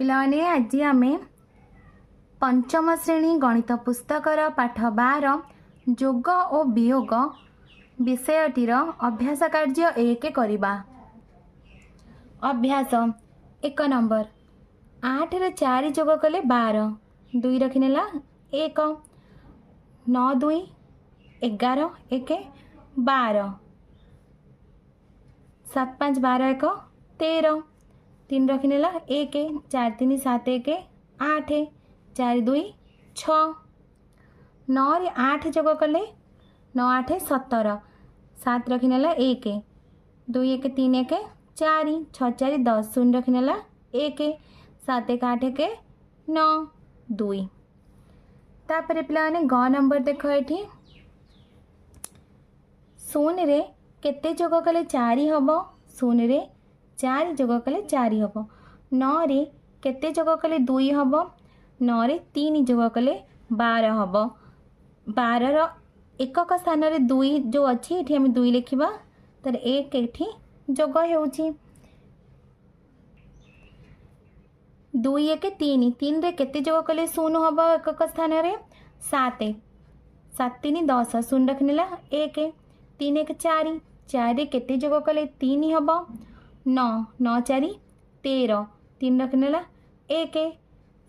पिलाने आज आम पंचम श्रेणी गणित पुस्तकर पाठ 12 जोग और वियोग विषयटीर अभ्यास कार्य 1 करवा। अभ्यास 1 नंबर 8 रे 4 जोग कले 12 2 रखिनेला 1 9 2 11 1 12 7 5 12 1 13 3 रखिनेला 1 4 3 7 1 8 4 2 6 9 रे 8 जोग कले 9 8 17 7 रखिनेला 1 2 1 3 1 4 6 4 10 0 रखिनेला 1 7 1 8 1 9 2 तापर पिलाने ग नंबर देख ये शून्य रे केते जोग कले 4 हम शून्य रे 4 जोग कले 4 हम 9 रे केते जोग कले 2 हम 9 रे 3 जोग कले 12 हम 12 रो एकक स्थान रे 2 जो अच्छी ये आम 2 लिखा तर 1 ये जोग होउची 2 1 3 3 रे केते जोग कले 0 हम एकक स्थान रे 7 7 3 10 0 रखनेला 1 3 1 4 4 रे केते जोग कले 3 हम 9 9 4 13 3 रखनेला 1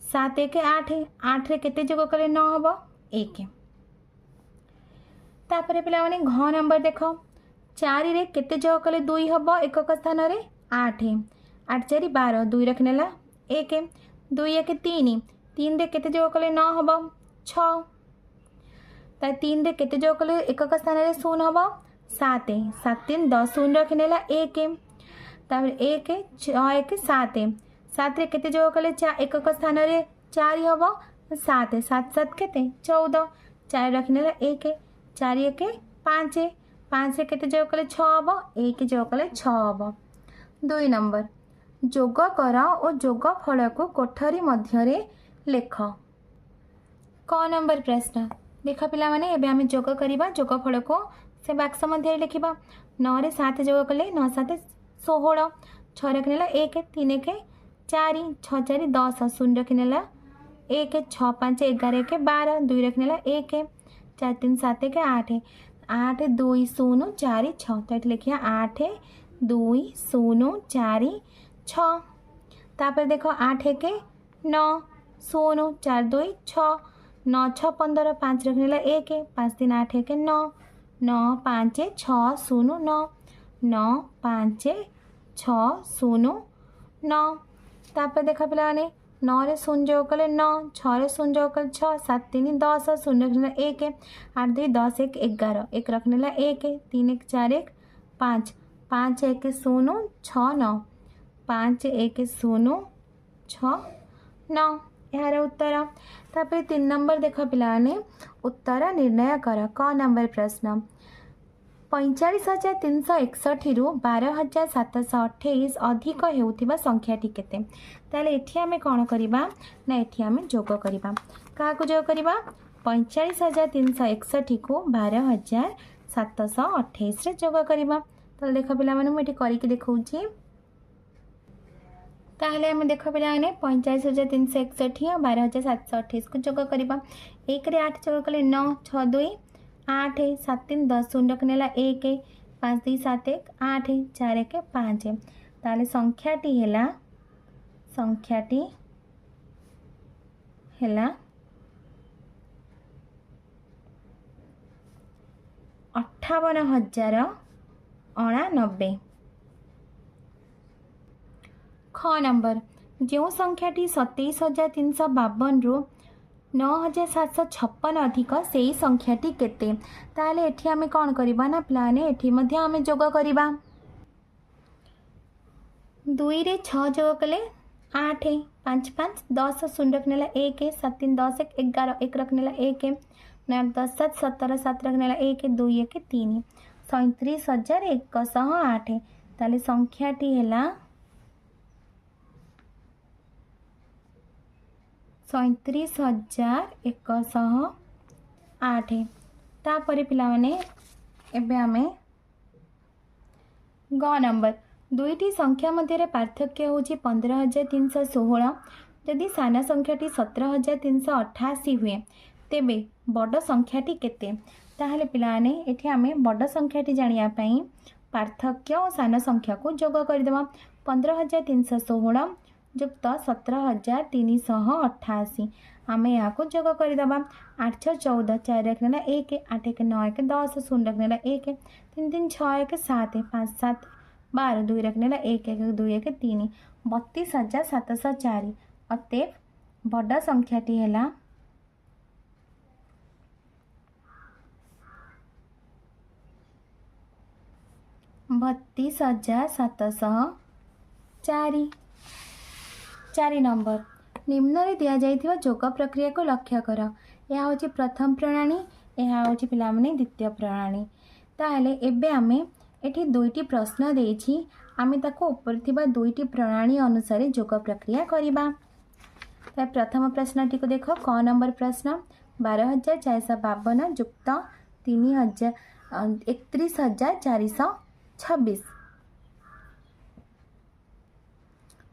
7 1 8 8 रे केते जोग कले 9 हम 1 तापर पिला माने घ नंबर देख 4 रे केते जोग कले 2 हम एकक स्थान रे 8 8 4 12 2 रखनेला 1 2 1 3 3 रे केते जोग कले 9 हम 6 ता 3 रे केते जोग कले एकक स्थान रे 0 हम 7 7 3 10 0 रखनेला 1 तापर 1 6 1 7 7 रे केते जोग कले एकक स्थान रे 4 हम 7 7 7 केते 14 4 रखनेला 1 4 1 5 5 रे केते जोग कले 6 हम 1 जोग कले 6 हम 2 नंबर जोग कर और जोग फल को कोठरी मध्य लेख। क नंबर प्रश्न देख पिला माने एबे आमे जोग करिबा जोग फल को से बाक्स मध्य लिखिबा 9 रे 7 जोग कले 9 7 16 6 रखनेला 1 3 1 4 6 4 10 0 रखनेला 1 6 5 11 1 12 2 रखनेला 1 4 3 7 1 8 8 2 0 4 6 तो ये लिखिया 8 2 0 4 6 तापर देखो 8 1 9 0 4 2 6 9 6 15 5 रखनेला 1 5 3 8 1 9 9 5 6 0 9 9 5 6 0 9 तापर देखा पिला माने 9 रे 0 जोग कले 9 6 रे 0 जोग कले 6 7 3 10 0 रखनेला 1 8 2 10 1 11 1 रखनेला 1 3 1 4 1 5 5 1 0 6 9 5 1 0 6 9 यार उत्तर तापर 3 नंबर देख पिलाने उत्तर निर्णय कर। क नंबर प्रश्न 45,361 रु 12,728 अधिक हेउथिबा संख्याटी केते ताले एठी आमे कोन करिबा ना एठी आमे जोग करिबा का को जोग करिबा 45,361 को 12,728 रे जोग करिबा ताले देख पिला माने मैं एठी करि के देखौची ताहले आमे देख पिला माने 45,361 और 12,728 को जोग करिबा 1 रे 8 जोग कले 9 6 2 8 7 3 10 0 रखनेला 1 5 2 7 1 8 4 1 5 ताले संख्याटी हेला 58,089। ख नंबर जो संख्याटी 27,352 रु 9,756 अधिक से ही संख्याटी केते ताले एठी आमे कोन करिबा ना प्लाने एठी मध्ये आमे जोग करिबा 2 रे 6 जोग कले 8 5 5 10 0 रखनेला 1 7 3 10 1 11 1 रखनेला 1 9 10 7 17 7 रखनेला 1 2 1 3 37,108 ताले संख्याटी हेला 37,108 तापर पिला माने एबे आमे ग नंबर दुईटी संख्या मध्य पार्थक्य हूँ 15,316। जदि सान संख्याटी 17,388 हुए तेबे बड़ संख्याटी केते? ताहले पिलाने एठी आमे बड़ संख्याटी जानियापाई पार्थक्य और सान संख्या को जोग करदेवा। 15,316 युक्त 17,388 आम यहाँ को जोग करदेवा। 8 6 14 4 रखने 1 8 1 9 1 10 0 रखने 1 3 3 6 1 7 5 7 12 2 रखने 1 1 2 1 3 32,704। अतएव बड़ संख्याटी है 32,704। 4 नंबर निम्न दिया जाइथिबा जोग प्रक्रिया को लक्ष्य कर। यह हूँ प्रथम प्रणाली, यह हूँ पिलाने द्वितीय प्रणाली। ताहले एबे आमे एठी दुईटी प्रश्न देछि, आमे ताको ऊपर थिबा दुईटी प्रणाली अनुसार जोग प्रक्रिया करिबा। प्रथम प्रश्नटी को देख, क नंबर प्रश्न 12,452 युक्त 31,426।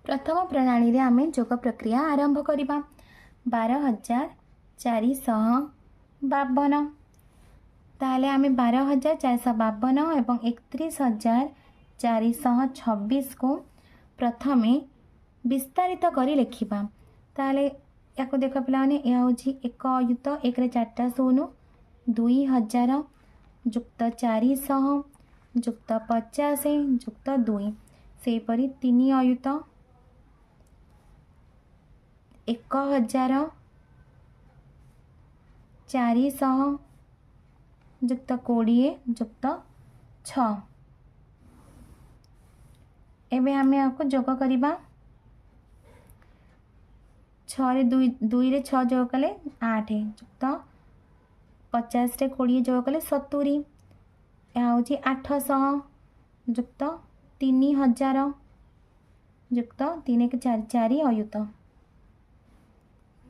प्रथम प्रणाली रे आमे जोग प्रक्रिया आरंभ करिबा। 12,452 ताहले आमे 12,452 एवं 31,426 को प्रथमे विस्तारित करी लिखिबा। ताहले याको देख पिलाने यह हूँ 1 अयुत 1 रे 4टा 0 2,000 युक्त 400 युक्त 50 युक्त 2 सेपरी 3 अयुत 1,000 400 युक्त 20 युक्त 6। एबे आमे आपको जोग करिबा। 6 रे 2 रे 6 जोग कले 8 युक्त 50 रे 20 जोग कले 70। यह हूँ 800 युक्त 3,000 युक्त 3 1 4 4 अयुत।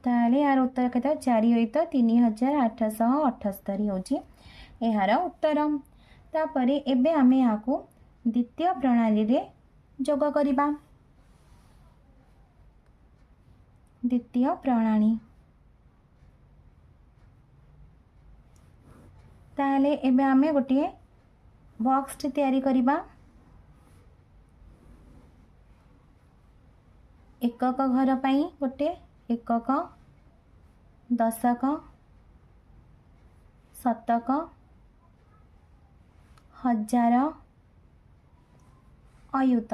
ताहले यार उत्तर केते 4 अयुत 3,878 होची यार उत्तर। तापरे एबे आमे यहाँ को द्वितीय प्रणाली रे जोग करिबा। द्वितीय प्रणाली ताहले एबे आमे गोटे बॉक्स तैयारी करिबा। एकक घर पाई गोटे एकक, दशक, शतक, हजार, अयुत।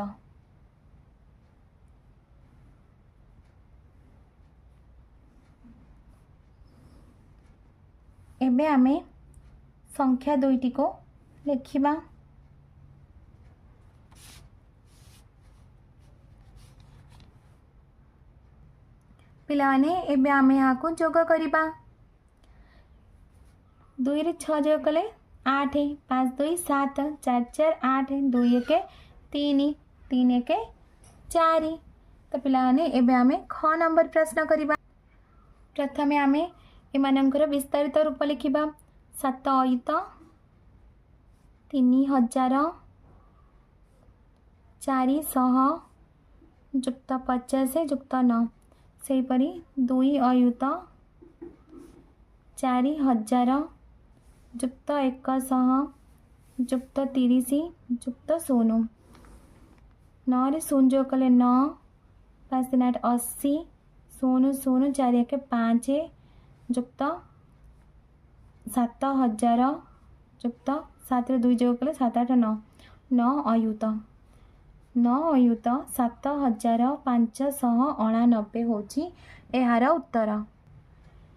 एबे आमे संख्या दुईटी को लिखिबा। पिलाने एबे आमे यहाँ को जोग करिबा। 2 रे 6 जोग कले 8 5 2 7 4 4 8 2 1 3 3 1 4। तो पिलाने एबे आमे ख नंबर प्रश्न करिबा। प्रथमे आमे एमानंकर विस्तारित रूप लिखिबा। 7 अयुत 3,000 400 युक्त 50 युक्त 9 सेपरी 2 अयुत 4,000 युक्त 100 युक्त 30 युक्त 0। 9 रे 0 जोग कले 9 5 3 8 80 0 0 4 1 5 युक्त 7,000 युक्त 7 रे 2 जोग कले 7 8 9 9 अयुत 7,589 होची एहार उत्तर।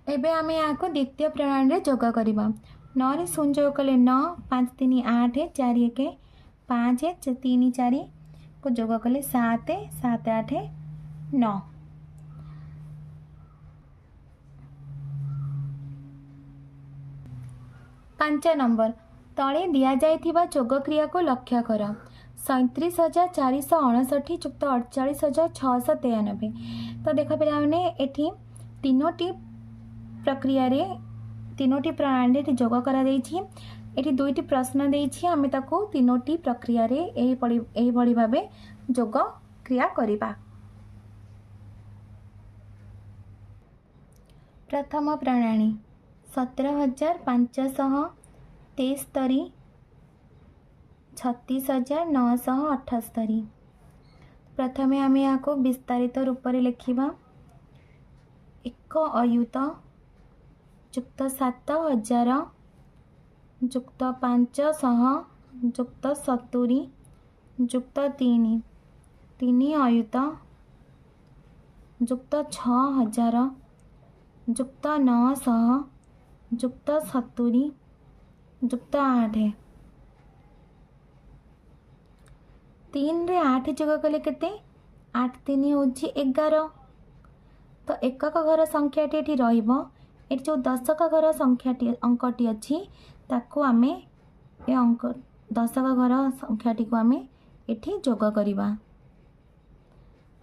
एबे आमे यहाँ को द्वितीय प्रणाली रे जोग करिबा। 9 रे 0 जोग कले 9 5 3 8 4 1 5 3 4 को जोग कले 7 7 8 9। 5 नंबर तले दिया जाइथिबा जोग क्रिया को लक्ष्य कर। 37,459 युक्त 48,693। तो देख पे एठी तीनोटी प्रक्रिया रे तीनोटी प्रणाली जोग करा देछि। एटी दुईटी प्रश्न देछि आमे ताको तीनोटी प्रक्रिया रे एही भली भाबे जोग क्रिया करिबा। प्रथम प्रणाली 17,573 36,978। प्रथमे आमे या को विस्तारित रूप में लिखिबा। एक अयुत जुक्त 7,000 जुक्त 500 जुक्त 70 जुक्त 3 अयुत जुक्त 6,000 जुक्त 900 जुक्त 70 जुक्त 8। 3 रे 8 जोग कले केते 8 3 होछि 11। तो एकक घर संख्याटी एठी रहिबो। एठी जो दशक घर संख्याटी अंकटी अछि ताको आमे ए अंक दशक घर संख्याटी को आमे एठी जोग करिबा।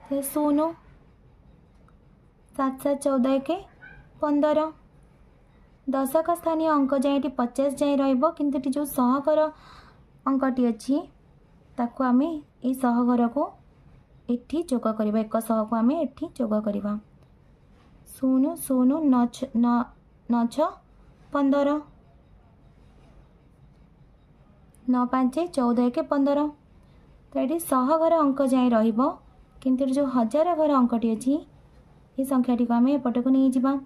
तो 0 7 7 14 के 15। दशक स्थानीय अंक जाए 50 जाए रहिबो, किंतु जो सह घर अंकटी अछि ताको आमे ए सह घर को एठी जोग करिबा। एक सह को आमे एठी जोग करिबा। 0 0 9 6 15 9 5 14 के 15। तो ये सह घर अंक जाए रहिबो, किंतु जो हजार घर अंकटी अछि ये संख्याटी को आमे एपट को नहीं जिबा।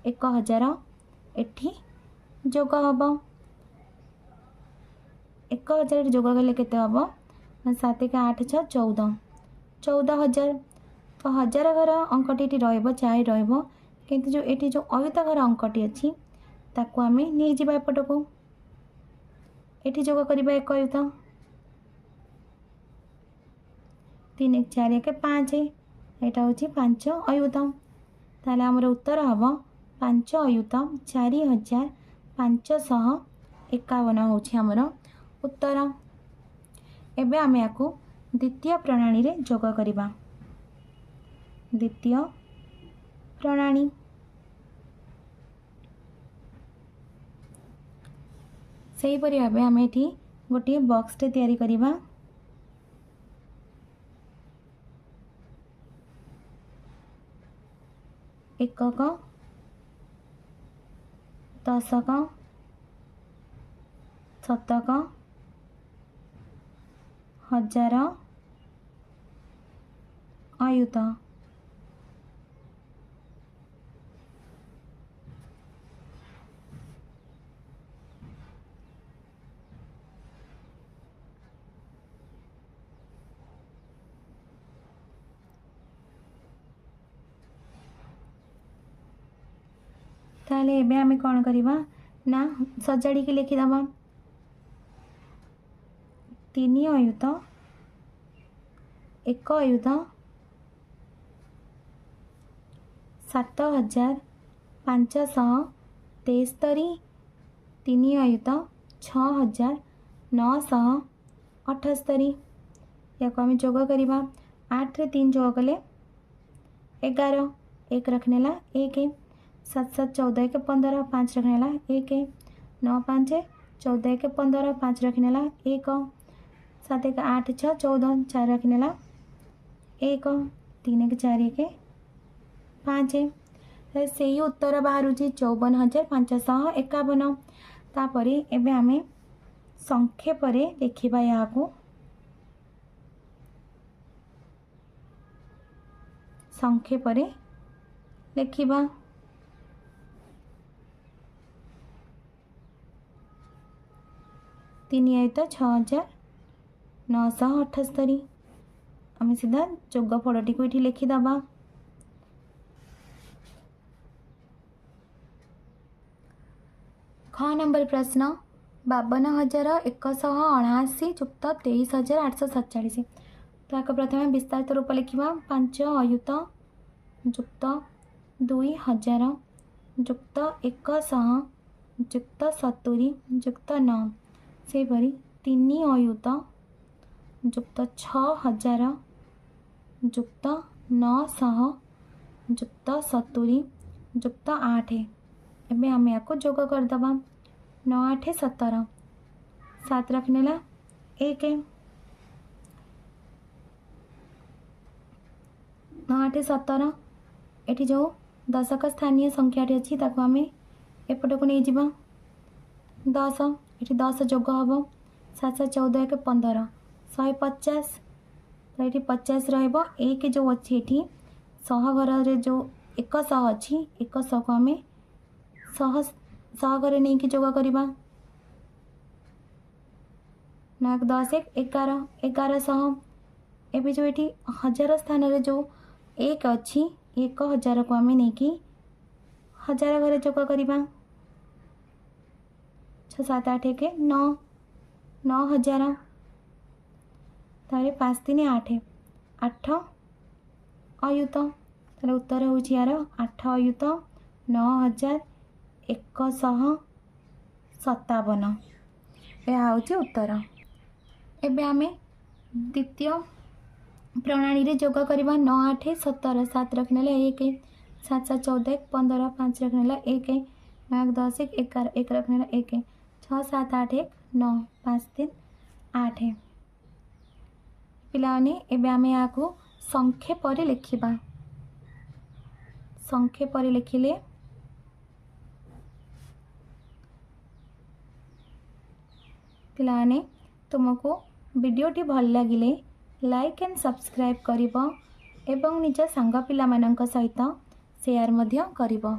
1000 एठी जोग हबो। 1000 जोग कले केते हबो 7 के 8 6 14 14,000। तो हजार घर अंकटी एठी रहइबो 4 रहइबो, किंतु जो एठी जो अयुत घर अंकटी अछि ताको आमे नहीं जिबा एपट को। एठी जोग करिबा 1 अयुत 3 1 4 1 5। एटा होछि 5 अयुत। ताले हमर उत्तर हबो 5 अयुत 4,551 होछि हमर उत्तर। एबे आमे याको द्वितीय प्रणाली रे जोग करिबा। द्वितीय प्रणाली सही परि भाबे आमे एठी गोटे बॉक्स टे तयारी करिबा। एकक दशक शतक हजार अयुत। ताले एबे आमे कौन करिबा ना सजाड़ी के लिखि दबा। 3 अयुत 1 अयुत 7,573 3 अयुत 6,978। या को आमे जोग करिबा। 8 रे 3 जोग कले 11 1 रखनेला 1 7 7 14 के 15 5 रखनेला 1 9 5 14 के 15 5 रखनेला 1 7 1 8 6 14 4 रखनेला 1 3 1 4 के 5। से ही उत्तर बाहर 54,551। तापरे एबे आमे संक्षेप रे देखिबा। या को संक्षेप रे लिखिबा। 3 अयुत 6,978। आम सीधा जोगफल टी ये लिखिदबा। ख नंबर प्रश्न 52,179 जुक्त 23,847। तो एक प्रथम विस्तारित रूप लिखा। 5 अयुत जुक्त 2,000 जुक्त 100 जुक्त 70 जुक्त 9। सेपरी 3 अयुत जुक्त 6,000 जुक्त 900 जुक्त 70 जुक्त 8। एबे आम या जोग करदबा। 9 8 17 सात रखिनेला 1 9 8 17 एठी जो दशक स्थानीय संख्याटी अच्छी ताको आम एपट को नहीं जावा 10 ये 10 जोग हम 7 7 14 1 15 150 तो ये 50 एक जो अच्छी ये सह घर जो 100 अच्छी 100 को आम सह घर नहीं कि जोग करवा 9 10 1 11 1100 एवं जो ये 1000 स्थान जो 1 अच्छी 1000 को आम नहीं कि 1000 घर जोग करवा 6 7 8 1 9 9000 तारे 5 3 8 8 अयुत तारे उत्तर हूँ यार 8 अयुत 9157 यह हूँ उत्तर। एबे आमे द्वितीय प्रणाली रे जोग करवा 9 8 17 7 रखने 1 7 7 14 15 5 रखने 1 9 10 11 1 रखने 1 6 7 8 1 9 5 3 8 पिलाने एबे आमे याको संक्षेप लिखिबा संक्षेप लिखिले पिलाने तुमको वीडियोटी भल लगिले लाइक एंड सब्सक्राइब करिबो एवं निज सांग पिला मानक सहित शेयर मध्य करिबो।